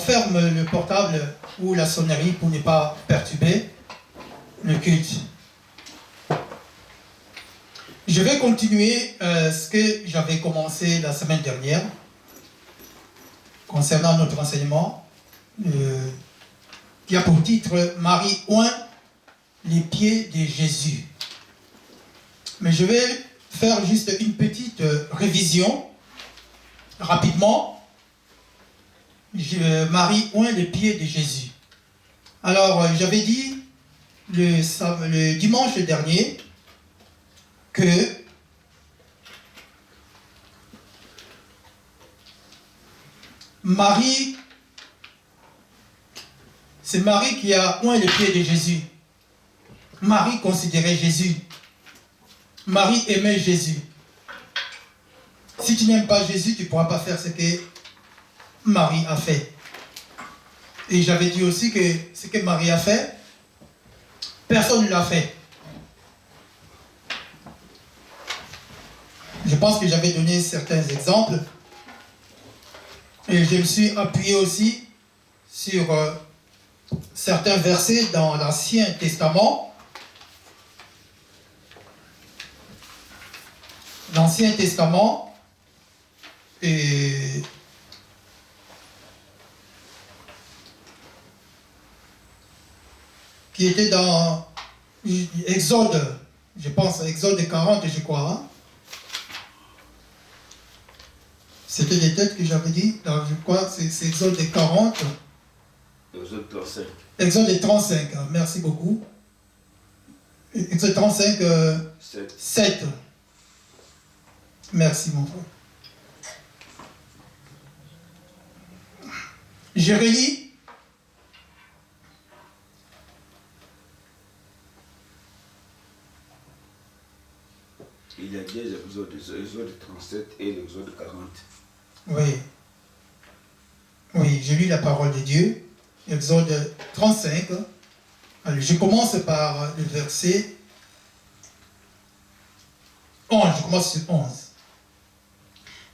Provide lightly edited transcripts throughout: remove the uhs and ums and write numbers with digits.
ferme le portable ou la sonnerie pour ne pas perturber le culte. Je vais continuer ce que j'avais commencé la semaine dernière concernant notre enseignement qui a pour titre « Marie oint les pieds de Jésus ». Mais je vais faire juste une petite révision rapidement. Marie oint les pieds de Jésus. Alors, j'avais dit le dimanche dernier que Marie, c'est Marie qui a oint les pieds de Jésus. Marie considérait Jésus. Marie aimait Jésus. Si tu n'aimes pas Jésus, tu ne pourras pas faire ce que Marie a fait. Et j'avais dit aussi que ce que Marie a fait, personne ne l'a fait. Je pense que j'avais donné certains exemples. Et je me suis appuyé aussi sur certains versets dans l'Ancien Testament. L'Ancien Testament qui était dans Exode, je pense, Exode 40, je crois. Hein? C'était les têtes que j'avais dit, je crois, c'est Exode 40. Exode 35. Exode 35, merci beaucoup. Exode 35, 7. Merci mon frère. Je relis. Il y a deux exodes, l'exode 37 et l'exode 40. Oui. Oui, j'ai lu la parole de Dieu. Exode 35. Alors, je commence par le verset 11. Je commence sur 11.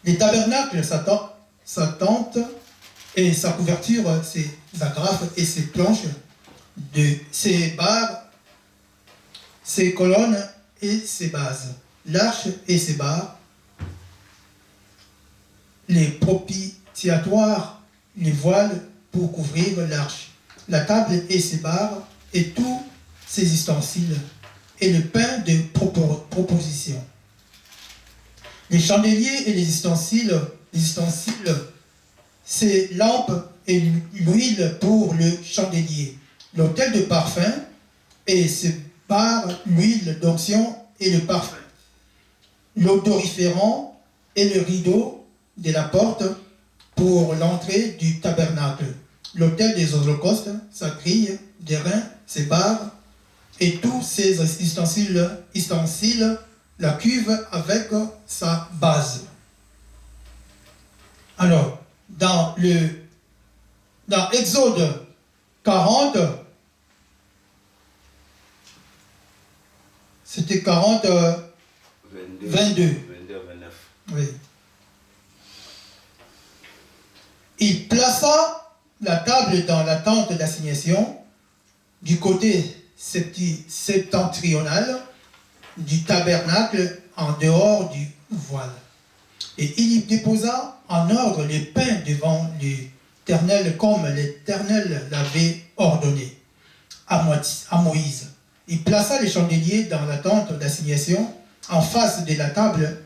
Les tabernacles, sa tente et sa couverture, ses agrafes et ses planches, ses barres, ses colonnes et ses bases, l'arche et ses barres, les propitiatoires, les voiles pour couvrir l'arche, la table et ses barres, et tous ses ustensiles, et le pain de proposition. Les chandeliers et les ustensiles, ses lampes et l'huile pour le chandelier, l'autel de parfum et ses barres, l'huile d'onction et le parfum, l'odoriférant et le rideau de la porte pour l'entrée du tabernacle, l'autel des holocaustes, sa grille, des reins, ses barres et tous ses ustensiles, la cuve avec sa base. Alors, dans Exode 40, c'était 40, 22. 29. Oui. Il plaça la table dans la tente d'assignation du côté septentrional du tabernacle en dehors du voile. Et il y déposa en ordre les pains devant l'Éternel comme l'Éternel l'avait ordonné à Moïse. Il plaça les chandeliers dans la tente d'assignation en face de la table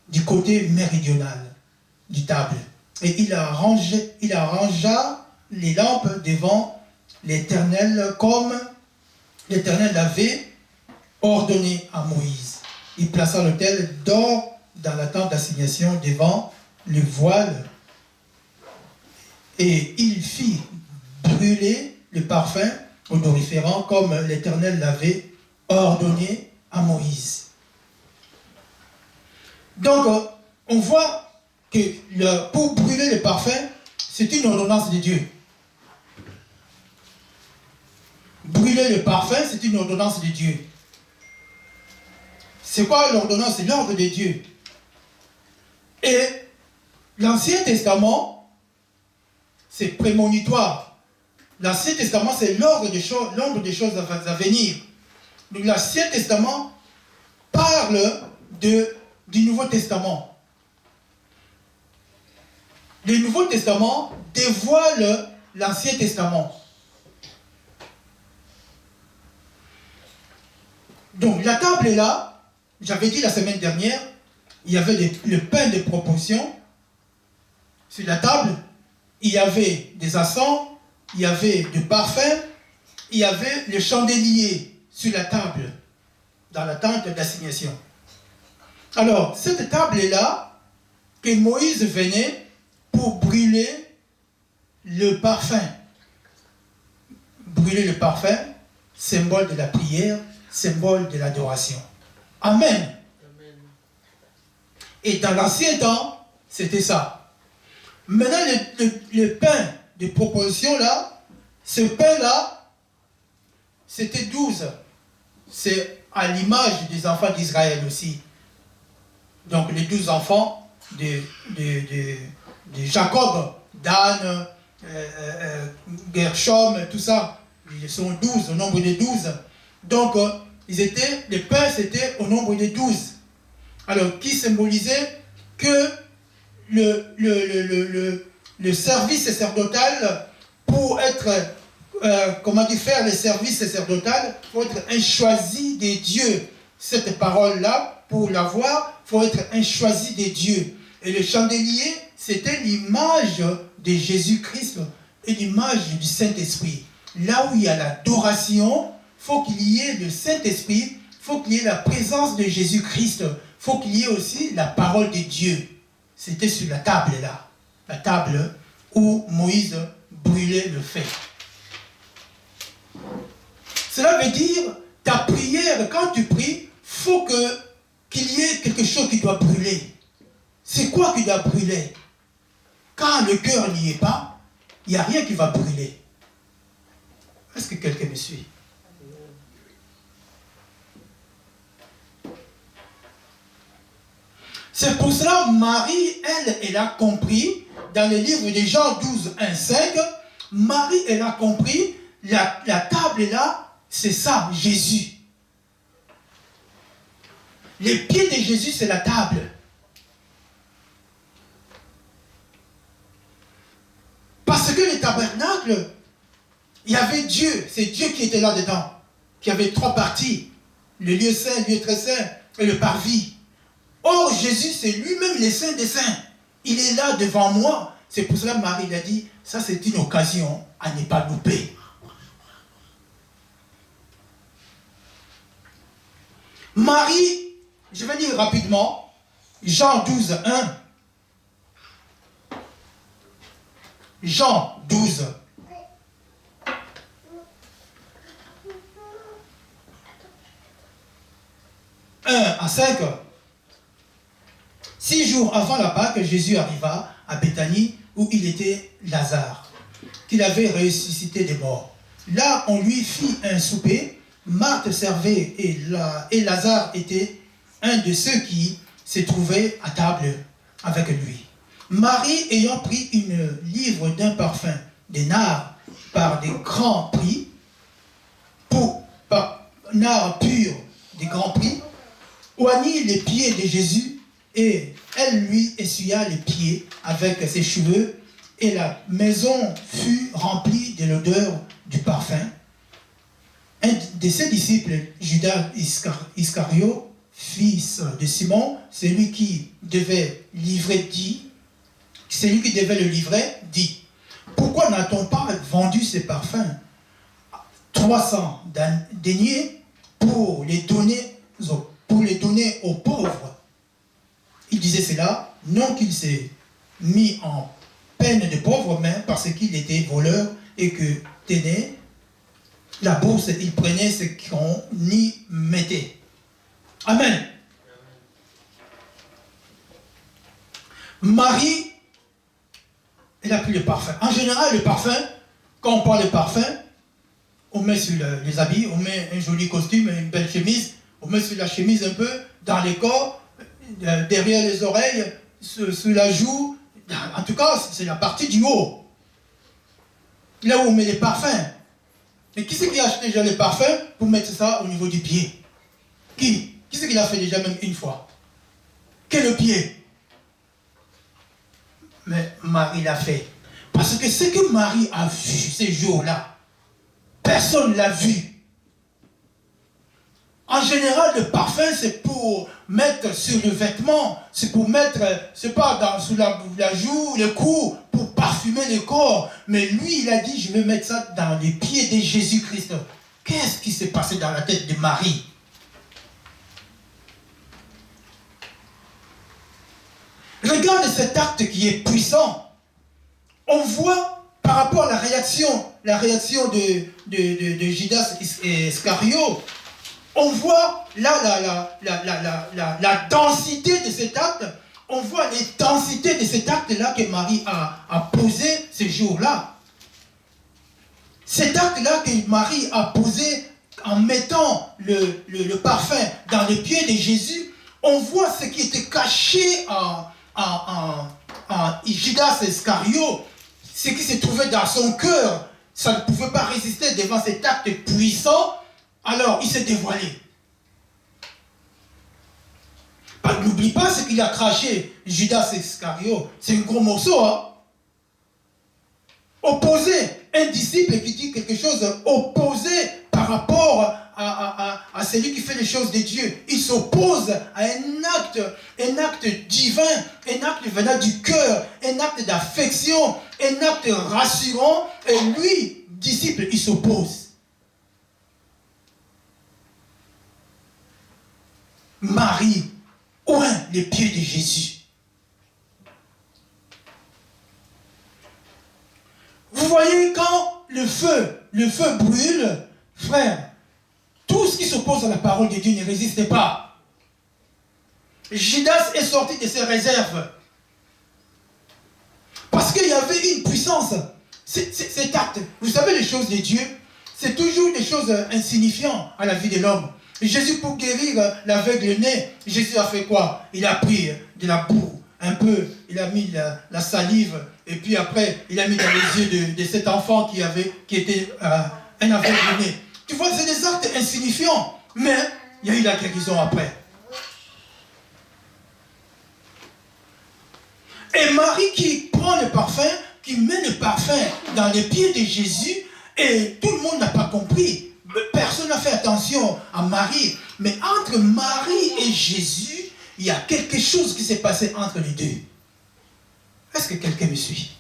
du côté méridional du table. Et il arrangea les lampes devant l'Éternel comme l'Éternel l'avait ordonné à Moïse. Il plaça l'autel d'or dans la tente d'assignation devant le voile et il fit brûler le parfum odoriférant comme l'Éternel l'avait ordonné à Moïse. Donc, on voit que pour brûler le parfum, c'est une ordonnance de Dieu. Brûler le parfum, c'est une ordonnance de Dieu. C'est quoi l'ordonnance? C'est l'ordre de Dieu. Et l'Ancien Testament, c'est prémonitoire. L'Ancien Testament, c'est l'ombre des choses à venir. Donc l'Ancien Testament parle du Nouveau Testament. Le Nouveau Testament dévoile l'Ancien Testament. Donc la table est là. J'avais dit la semaine dernière, il y avait le pain de proposition sur la table. Il y avait des encens, il y avait du parfum, il y avait le chandelier sur la table, dans la tente d'assignation. Alors, cette table est là, que Moïse venait pour brûler le parfum. Brûler le parfum, symbole de la prière, symbole de l'adoration. Amen. Et dans l'ancien temps, c'était ça. Maintenant, le pain de proposition là, ce pain-là, c'était 12. C'est à l'image des enfants d'Israël aussi. Donc les 12 enfants de Jacob, Dan, Gershom, tout ça, ils sont 12, au nombre de 12. Donc, le pain, c'était au nombre de 12. Alors, qui symbolisait que le service sacerdotal, pour être, faire le service sacerdotal, il faut être un choisi des dieux. Cette parole-là, pour l'avoir, il faut être un choisi des dieux. Et le chandelier, c'était l'image de Jésus-Christ et l'image du Saint-Esprit. Là où il y a l'adoration, il faut qu'il y ait le Saint-Esprit, il faut qu'il y ait la présence de Jésus-Christ, il faut qu'il y ait aussi la parole de Dieu. C'était sur la table là, la table où Moïse brûlait le feu. Cela veut dire, ta prière, quand tu pries, il faut qu'il y ait quelque chose qui doit brûler. C'est quoi qui doit brûler? Quand le cœur n'y est pas, il n'y a rien qui va brûler. Est-ce que quelqu'un me suit? C'est pour cela Marie, elle a compris, dans le livre de Jean 12, 1, 5, Marie, elle a compris, la table est là, c'est ça, Jésus. Les pieds de Jésus, c'est la table. Parce que le tabernacle, il y avait Dieu, c'est Dieu qui était là-dedans, qui avait 3 parties, le lieu saint, le lieu très saint et le parvis. Or, Jésus, c'est lui-même le Saint des Saints. Il est là devant moi. C'est pour cela que Marie a dit, ça c'est une occasion à ne pas louper. Marie, je vais lire rapidement, Jean 12, 1. Jean 12. 1 à 5. 6 jours avant la Pâque, Jésus arriva à Béthanie où il était Lazare, qu'il avait ressuscité des morts. Là, on lui fit un souper. Marthe servait et Lazare était un de ceux qui se trouvaient à table avec lui. Marie, ayant pris une livre d'un parfum, des nards par des grands prix, par nards purs des grands prix, oignit les pieds de Jésus et elle lui essuya les pieds avec ses cheveux et la maison fut remplie de l'odeur du parfum. Un de ses disciples, Judas Iscario, fils de Simon, celui qui devait le livrer, dit, pourquoi n'a-t-on pas vendu ces parfums 300 deniers pour les donner aux pauvres? Il disait cela, non qu'il s'est mis en peine de pauvre, mais parce qu'il était voleur et que tenait la bourse, il prenait ce qu'on y mettait. Amen. Marie, elle a pris le parfum. En général, le parfum, quand on parle de parfum, on met sur les habits, on met un joli costume, une belle chemise, on met sur la chemise un peu, dans les corps, derrière les oreilles, sous la joue. En tout cas, c'est la partie du haut. là où on met les parfums. Et qui c'est qui a acheté déjà les parfums pour mettre ça au niveau du pied? Qui c'est qui l'a fait déjà même une fois? Quel est le pied? Mais Marie l'a fait. Parce que ce que Marie a vu ces jours-là, personne ne l'a vu. En général, le parfum, c'est pour mettre sur le vêtement, c'est pour mettre, c'est pas sous la joue, le cou, pour parfumer le corps. Mais lui, il a dit, je vais mettre ça dans les pieds de Jésus-Christ. Qu'est-ce qui s'est passé dans la tête de Marie? Regarde cet acte qui est puissant. On voit par rapport à la réaction de Judas Iscario, on voit là la densité de cet acte, on voit l'intensité de cet acte-là que Marie a posé ce jour-là. Cet acte-là que Marie a posé en mettant le parfum dans les pieds de Jésus, on voit ce qui était caché en Judas Iscario, ce qui se trouvait dans son cœur. Ça ne pouvait pas résister devant cet acte puissant. Alors, il s'est dévoilé. N'oublie pas ce qu'il a craché, Judas Iscario. C'est un gros morceau, hein? Opposé. Un disciple qui dit quelque chose opposé par rapport à celui qui fait les choses de Dieu. Il s'oppose à un acte divin, un acte venant du cœur, un acte d'affection, un acte rassurant. Et lui, disciple, il s'oppose. Marie oint les pieds de Jésus. Vous voyez, quand le feu brûle, frère, tout ce qui s'oppose à la parole de Dieu ne résiste pas. Judas est sorti de ses réserves. Parce qu'il y avait une puissance. Cet acte, vous savez, les choses de Dieu, c'est toujours des choses insignifiantes à la vie de l'homme. Jésus, pour guérir l'aveugle né, Jésus a fait quoi? Il a pris de la boue, un peu, il a mis la salive, et puis après, il a mis dans les yeux de cet enfant qui était un aveugle né. Tu vois, c'est des actes insignifiants, mais il y a eu la guérison après. Et Marie qui prend le parfum, qui met le parfum dans les pieds de Jésus, et tout le monde n'a pas compris. Personne n'a fait attention à Marie. Mais entre Marie et Jésus, il y a quelque chose qui s'est passé entre les deux. Est-ce que quelqu'un me suit?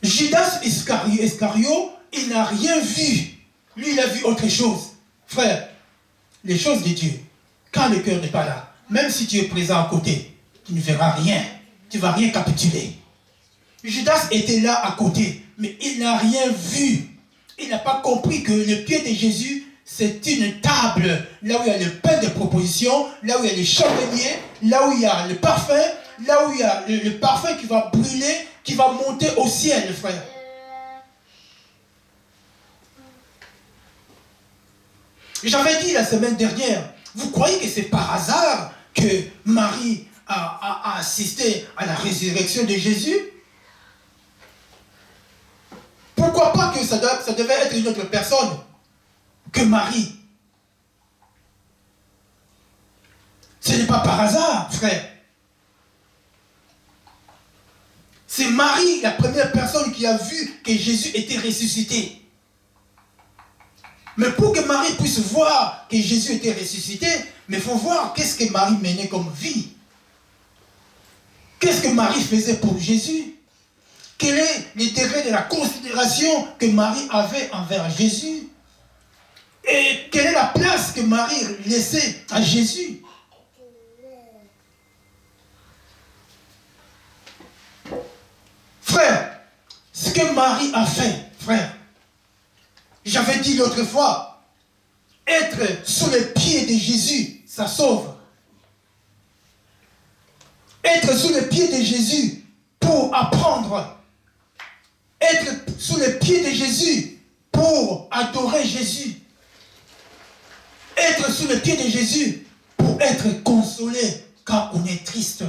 Judas Iscario, il n'a rien vu. Lui, il a vu autre chose. Frère, les choses de Dieu, quand le cœur n'est pas là, même si tu es présent à côté, tu ne verras rien. Tu ne vas rien capituler. Judas était là à côté, mais il n'a rien vu. Il n'a pas compris que le pied de Jésus, c'est une table, là où il y a le pain de proposition, là où il y a le chandelier, là où il y a le parfum, là où il y a le parfum qui va brûler, qui va monter au ciel, frère. J'avais dit la semaine dernière, vous croyez que c'est par hasard que Marie a assisté à la résurrection de Jésus? Pourquoi pas que ça devait être une autre personne que Marie? Ce n'est pas par hasard, frère. C'est Marie, la première personne qui a vu que Jésus était ressuscité. Mais pour que Marie puisse voir que Jésus était ressuscité, mais il faut voir qu'est-ce que Marie menait comme vie. Qu'est-ce que Marie faisait pour Jésus? Quel est le degré de la considération que Marie avait envers Jésus? Et quelle est la place que Marie laissait à Jésus? Frère, ce que Marie a fait, frère, j'avais dit l'autre fois, être sous les pieds de Jésus, ça sauve. Être sous les pieds de Jésus pour apprendre. Être sous les pieds de Jésus pour adorer Jésus. Être sous les pieds de Jésus pour être consolé quand on est triste.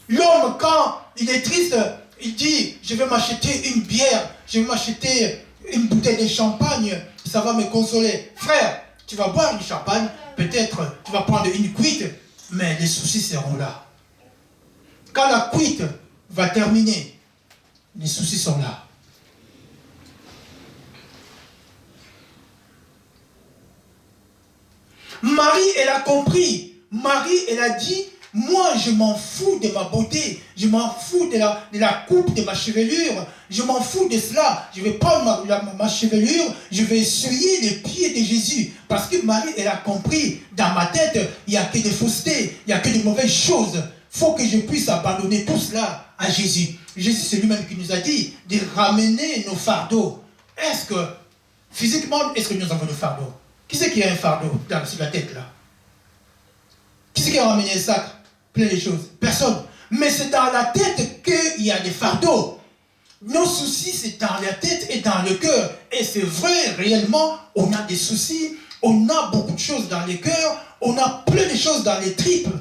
L'homme, quand il est triste, il dit, je vais m'acheter une bière, je vais m'acheter une bouteille de champagne, ça va me consoler. Frère, tu vas boire du champagne, peut-être tu vas prendre une cuite, mais les soucis seront là. Quand la cuite va terminer, les soucis sont là. Marie, elle a compris. Marie, elle a dit, moi, je m'en fous de ma beauté. Je m'en fous de la coupe de ma chevelure. Je m'en fous de cela. Je vais prendre ma chevelure. Je vais essuyer les pieds de Jésus. Parce que Marie, elle a compris. Dans ma tête, il n'y a que des faussetés. Il n'y a que de mauvaises choses. Il faut que je puisse abandonner tout cela à Jésus. Jésus, c'est lui-même qui nous a dit de ramener nos fardeaux. Est-ce que, physiquement, est-ce que nous avons des fardeaux? Qui c'est qui a un fardeau sur la tête là? Qui c'est qui a ramené un sac plein de choses? Personne. Mais c'est dans la tête qu'il y a des fardeaux. Nos soucis, c'est dans la tête et dans le cœur. Et c'est vrai, réellement, on a des soucis, on a beaucoup de choses dans le cœur, on a plein de choses dans les tripes.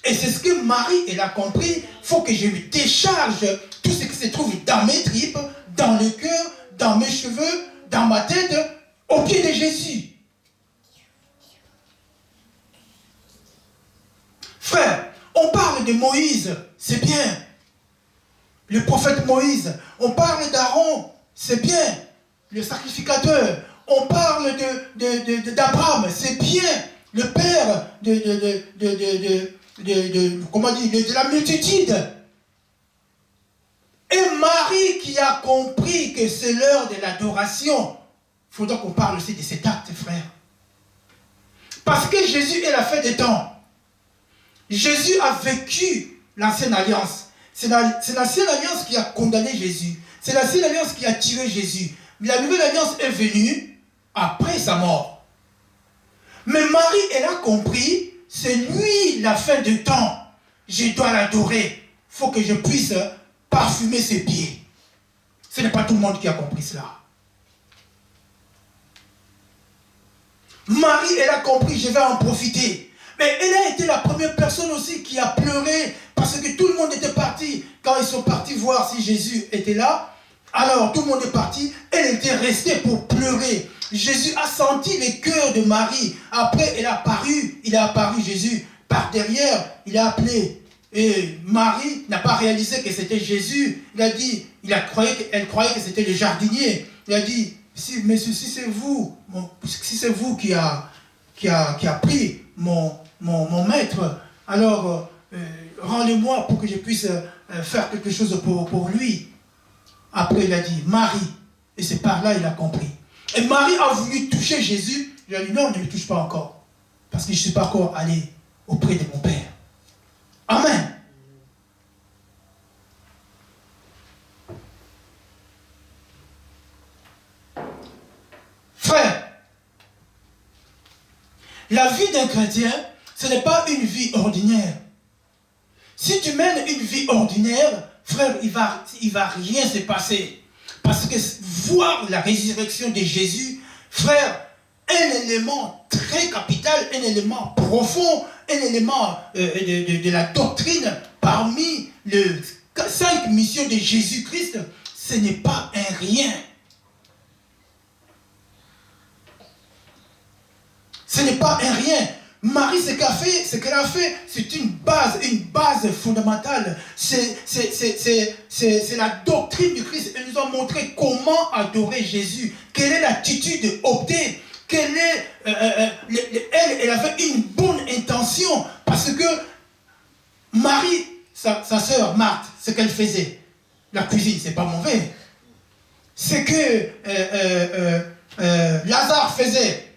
Et c'est ce que Marie, elle a compris. Il faut que je lui décharge tout ce qui se trouve dans mes tripes, dans le cœur, dans mes cheveux, dans ma tête, au pied de Jésus. Frère, on parle de Moïse, c'est bien. Le prophète Moïse. On parle d'Aaron, c'est bien. Le sacrificateur. On parle d'Abraham, c'est bien. Le père de la multitude. Et Marie qui a compris que c'est l'heure de l'adoration. Il faudra qu'on parle aussi de cet acte, frère. Parce que Jésus est la fin des temps. Jésus a vécu l'ancienne alliance. C'est l'ancienne alliance qui a condamné Jésus. C'est l'ancienne alliance qui a tiré Jésus. Mais la nouvelle alliance est venue après sa mort. Mais Marie, elle a compris, c'est lui la fin du temps. Je dois l'adorer. Il faut que je puisse parfumer ses pieds. Ce n'est pas tout le monde qui a compris cela. Marie, elle a compris, je vais en profiter. Mais elle a été la première personne aussi qui a pleuré parce que tout le monde était parti. Quand ils sont partis voir si Jésus était là, alors tout le monde est parti. Elle était restée pour pleurer. Jésus a senti le cœur de Marie. Après, il a apparu Jésus par derrière. Il a appelé. Et Marie n'a pas réalisé que c'était Jésus. Elle croyait que c'était le jardinier. Il a dit, mais si c'est vous, si c'est vous qui a pris mon maître, alors rendez-moi pour que je puisse faire quelque chose pour lui. Après, il a dit, Marie. Et c'est par là qu'il a compris. Et Marie a voulu toucher Jésus. Il a dit, non, ne me touche pas encore. Parce que je ne suis pas encore allé auprès de mon Père. Amen. Frère, la vie d'un chrétien, ce n'est pas une vie ordinaire. Si tu mènes une vie ordinaire, frère, il va rien se passer. Parce que voir la résurrection de Jésus, frère, un élément très capital, un élément profond, un élément de la doctrine parmi les 5 missions de Jésus-Christ, ce n'est pas un rien. Ce n'est pas un rien. Marie, ce qu'elle a fait, c'est une base fondamentale. C'est la doctrine du Christ. Elle nous a montré comment adorer Jésus. Quelle est l'attitude optée. Elle avait une bonne intention. Parce que Marie, sa sœur Marthe, ce qu'elle faisait, la cuisine, c'est pas mauvais. Ce que Lazare faisait,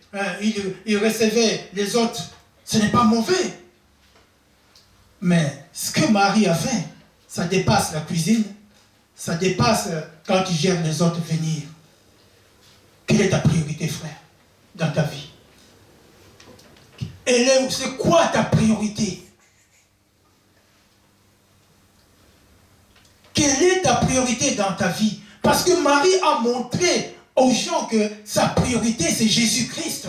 il recevait les autres, ce n'est pas mauvais. Mais ce que Marie a fait, ça dépasse la cuisine, ça dépasse quand tu gères les autres venir. Quelle est ta priorité, frère, dans ta vie? C'est quoi ta priorité? Quelle est ta priorité dans ta vie? Parce que Marie a montré aux gens que sa priorité, c'est Jésus-Christ.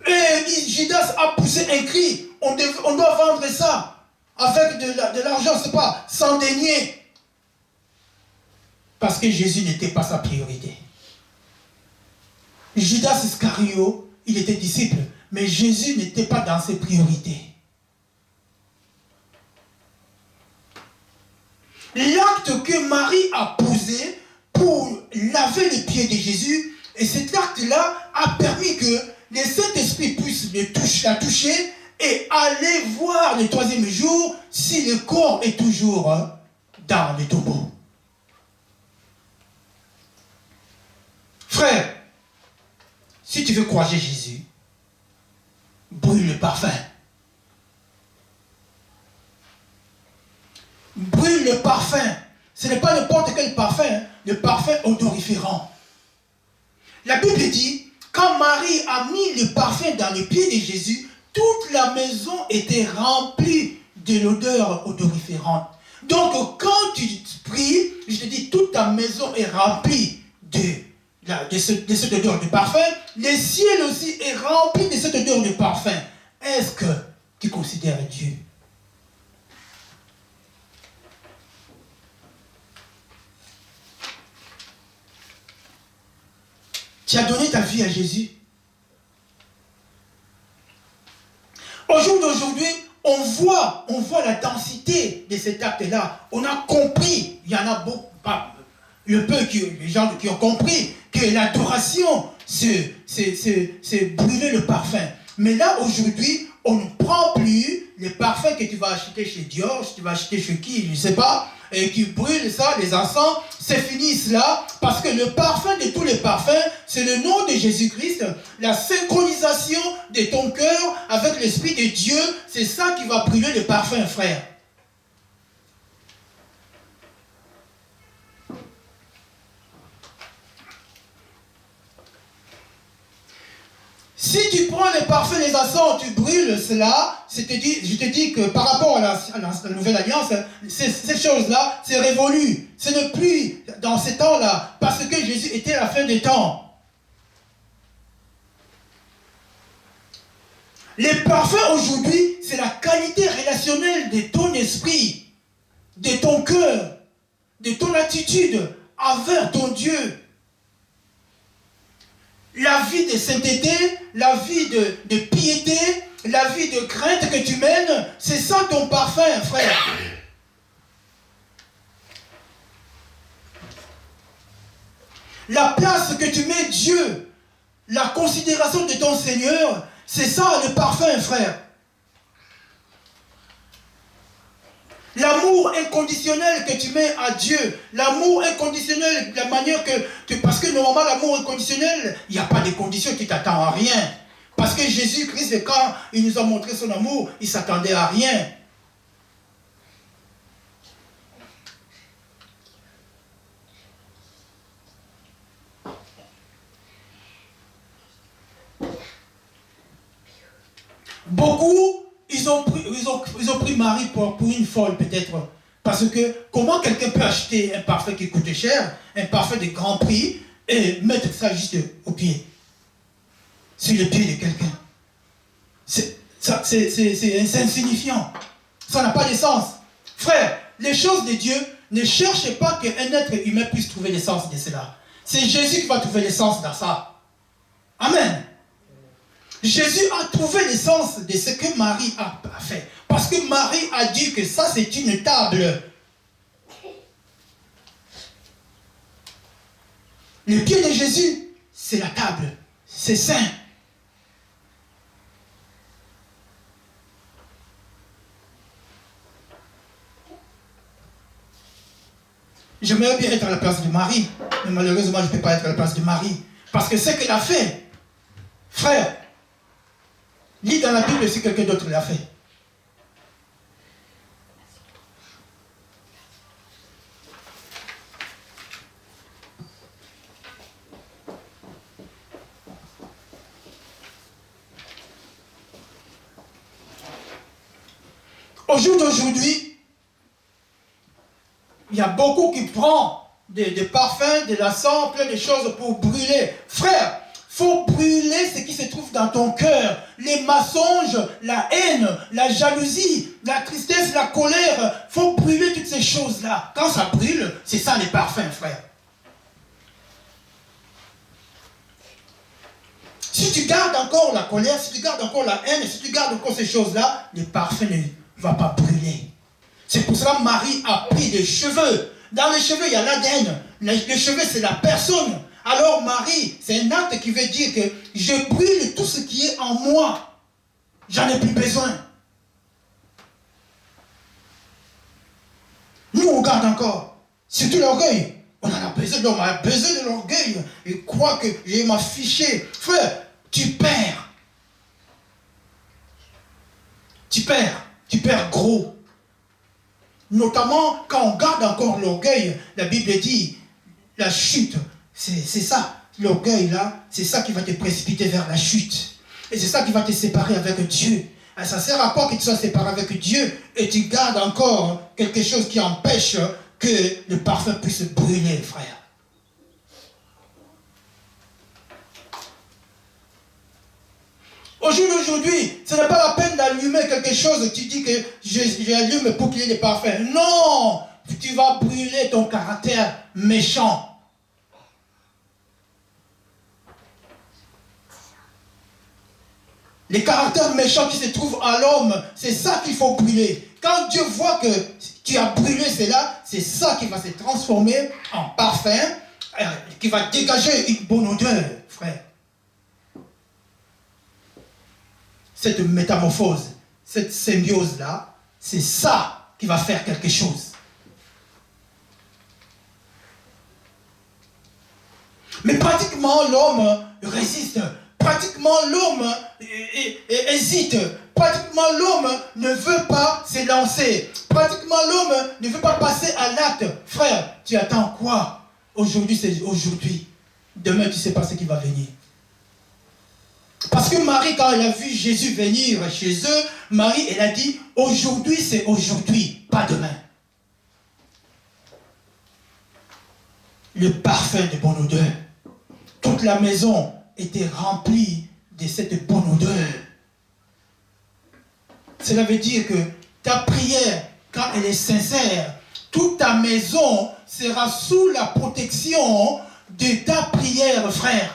Et Judas a poussé un cri. On doit vendre ça. avec de l'argent, c'est pas sans dénier. Parce que Jésus n'était pas sa priorité. Judas Iscario, il était disciple, mais Jésus n'était pas dans ses priorités. L'acte que Marie a posé pour laver les pieds de Jésus, et cet acte-là a permis que le Saint-Esprit puisse la toucher et aller voir le troisième jour si le corps est toujours dans le tombeau. Frère, si tu veux croiser Jésus, brûle le parfum. Brûle le parfum. Ce n'est pas n'importe quel parfum, le parfum odoriférant. La Bible dit, quand Marie a mis le parfum dans les pieds de Jésus, toute la maison était remplie de l'odeur odoriférante. Donc quand tu pries, je te dis, toute ta maison est remplie de cette odeur de parfum. Le ciel aussi est rempli de cette odeur de parfum. Est-ce que tu considères Dieu? Tu as donné ta vie à Jésus. Au jour d'aujourd'hui, on voit la densité de cet acte-là. On a compris, il y en a beaucoup, les gens qui ont compris que l'adoration, c'est brûler le parfum. Mais là, aujourd'hui, on ne prend plus les parfums que tu vas acheter chez Dior, tu vas acheter chez qui, je ne sais pas, et qui brûlent ça, les encens, c'est fini cela, parce que le parfum de tous les parfums, c'est le nom de Jésus-Christ, la synchronisation de ton cœur avec l'Esprit de Dieu, c'est ça qui va brûler le parfum, frère. Si tu prends les parfums, les encens, tu brûles cela, je te dis que par rapport à la nouvelle alliance, ces choses-là, c'est révolu. Ce n'est plus dans ces temps-là, parce que Jésus était à la fin des temps. Les parfums aujourd'hui, c'est la qualité relationnelle de ton esprit, de ton cœur, de ton attitude envers ton Dieu. La vie de sainteté, la vie de piété, la vie de crainte que tu mènes, c'est ça ton parfum, frère. La place que tu mets Dieu, la considération de ton Seigneur, c'est ça le parfum, frère. L'amour inconditionnel que tu mets à Dieu, l'amour inconditionnel, la manière parce que normalement l'amour inconditionnel, il n'y a pas de conditions, tu ne t'attends à rien. Parce que Jésus-Christ, quand il nous a montré son amour, il ne s'attendait à rien. Beaucoup, ils ont pris Marie pour une folle peut-être. Parce que comment quelqu'un peut acheter un parfum qui coûte cher, un parfum de grand prix, et mettre ça juste au pied, sur le pied de quelqu'un? C'est insignifiant. Ça n'a pas de sens. Frère, les choses de Dieu, ne cherchez pas qu'un être humain puisse trouver le sens de cela. C'est Jésus qui va trouver le sens dans ça. Amen. Jésus a trouvé le sens de ce que Marie a fait. Parce que Marie a dit que ça c'est une table. Le pied de Jésus, c'est la table. C'est saint. J'aimerais bien être à la place de Marie. Mais malheureusement, je ne peux pas être à la place de Marie. Parce que ce qu'elle a fait, frère, lis dans la Bible si quelqu'un d'autre l'a fait. Au jour d'aujourd'hui, il y a beaucoup qui prennent des parfums, de l'encens, plein de choses pour brûler. Frère, faut brûler ce qui se trouve dans ton cœur. Les mensonges, la haine, la jalousie, la tristesse, la colère. Faut brûler toutes ces choses-là. Quand ça brûle, c'est ça les parfums, frère. Si tu gardes encore la colère, si tu gardes encore la haine, si tu gardes encore ces choses-là, le parfum ne va pas brûler. C'est pour cela que Marie a pris des cheveux. Dans les cheveux, il y a l'ADN. Les cheveux, c'est la personne. Alors Marie, c'est un acte qui veut dire que je brûle tout ce qui est en moi. J'en ai plus besoin. Nous, on garde encore. Surtout l'orgueil. On en a besoin, l'homme a besoin de l'orgueil. Il croit que je vais m'afficher. Frère, tu perds. Tu perds gros. Notamment quand on garde encore l'orgueil, la Bible dit, la chute, c'est ça. L'orgueil là, c'est ça qui va te précipiter vers la chute. Et c'est ça qui va te séparer avec Dieu. Et ça sert à quoi que tu sois séparé avec Dieu et tu gardes encore quelque chose qui empêche que le parfum puisse brûler, frère. Au jour d'aujourd'hui, ce n'est pas la peine d'allumer quelque chose. Tu dis que j'allume pour qu'il y ait des parfums. Non! Tu vas brûler ton caractère méchant. Les caractères méchants qui se trouvent en l'homme, c'est ça qu'il faut brûler. Quand Dieu voit que tu as brûlé cela, c'est ça qui va se transformer en parfum, qui va dégager une bonne odeur, frère. Cette métamorphose, cette symbiose-là, c'est ça qui va faire quelque chose. Mais pratiquement, l'homme résiste. Pratiquement, l'homme hésite. Pratiquement, l'homme ne veut pas se lancer. Pratiquement, l'homme ne veut pas passer à l'acte. Frère, tu attends quoi? Aujourd'hui, c'est aujourd'hui. Demain, tu ne sais pas ce qui va venir. Parce que Marie, quand elle a vu Jésus venir chez eux, Marie, elle a dit, aujourd'hui, c'est aujourd'hui, pas demain. Le parfum de bonne odeur. Toute la maison était remplie de cette bonne odeur. Cela veut dire que ta prière, quand elle est sincère, toute ta maison sera sous la protection de ta prière, frère.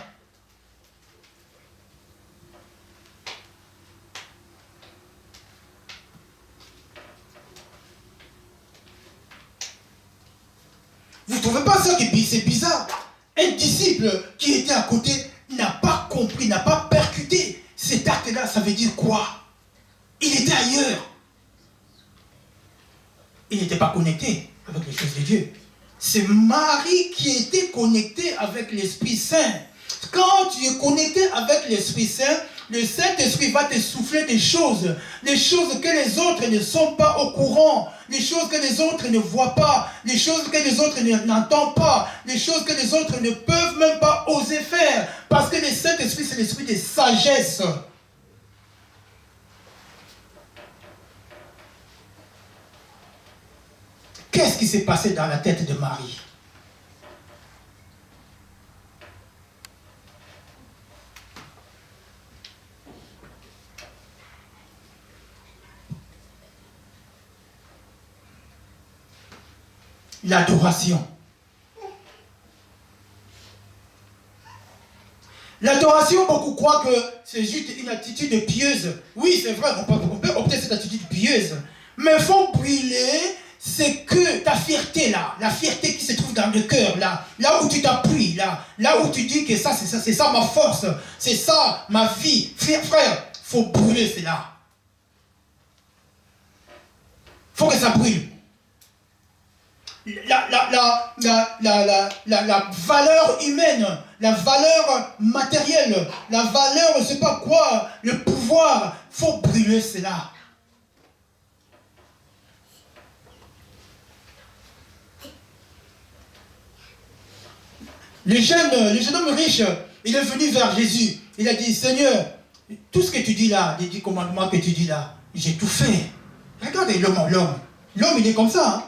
Vous ne trouvez pas ça que c'est bizarre? Un disciple qui était à côté n'a pas compris, n'a pas percuté. Cet acte-là, ça veut dire quoi? Il était ailleurs. Il n'était pas connecté avec les choses de Dieu. C'est Marie qui était connectée avec l'Esprit Saint. Quand tu es connecté avec l'Esprit Saint, le Saint-Esprit va te souffler des choses que les autres ne sont pas au courant, les choses que les autres ne voient pas, les choses que les autres n'entendent pas, les choses que les autres ne peuvent même pas oser faire. Parce que le Saint-Esprit, c'est l'esprit de sagesse. Qu'est-ce qui s'est passé dans la tête de Marie? L'adoration. L'adoration, beaucoup croient que c'est juste une attitude pieuse. Oui, c'est vrai, on peut opter cette attitude pieuse. Mais il faut brûler, c'est que ta fierté là, la fierté qui se trouve dans le cœur là où tu t'appuies, là où tu dis que ça, c'est ça ma force, c'est ça ma vie. Frère, il faut brûler cela. Il faut que ça brûle. La valeur humaine, la valeur matérielle, la valeur, je ne sais pas quoi, le pouvoir, il faut brûler cela. Le jeune homme riche, il est venu vers Jésus. Il a dit, Seigneur, tout ce que tu dis là, les 10 commandements que tu dis là, j'ai tout fait. Regardez l'homme. L'homme, il est comme ça, hein?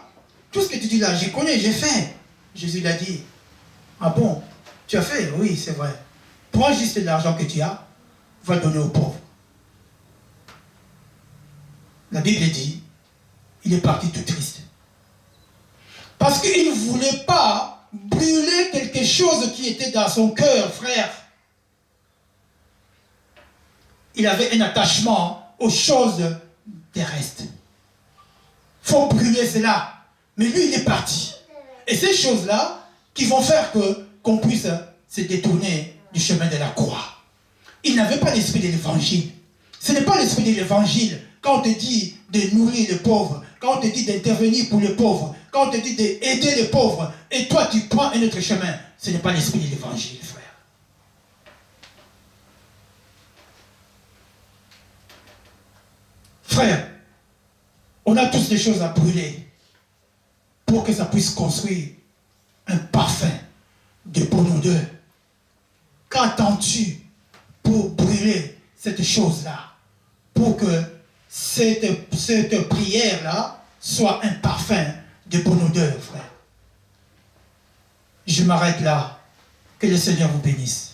Tout ce que tu dis là, j'ai fait. Jésus l'a dit. Ah bon, tu as fait? Oui, c'est vrai. Prends juste l'argent que tu as, va donner aux pauvres. La Bible dit, il est parti tout triste. Parce qu'il ne voulait pas brûler quelque chose qui était dans son cœur, frère. Il avait un attachement aux choses terrestres. Il faut brûler cela. Mais lui, il est parti. Et ces choses-là qui vont faire qu'on puisse se détourner du chemin de la croix. Il n'avait pas l'esprit de l'évangile. Ce n'est pas l'esprit de l'évangile. Quand on te dit de nourrir les pauvres, quand on te dit d'intervenir pour les pauvres, quand on te dit d'aider les pauvres, et toi tu prends un autre chemin, ce n'est pas l'esprit de l'évangile, frère. Frère, on a tous des choses à brûler pour que ça puisse construire un parfum de bonne odeur. Qu'attends-tu pour brûler cette chose-là? Pour que cette prière-là soit un parfum de bonne odeur, frère. Je m'arrête là. Que le Seigneur vous bénisse.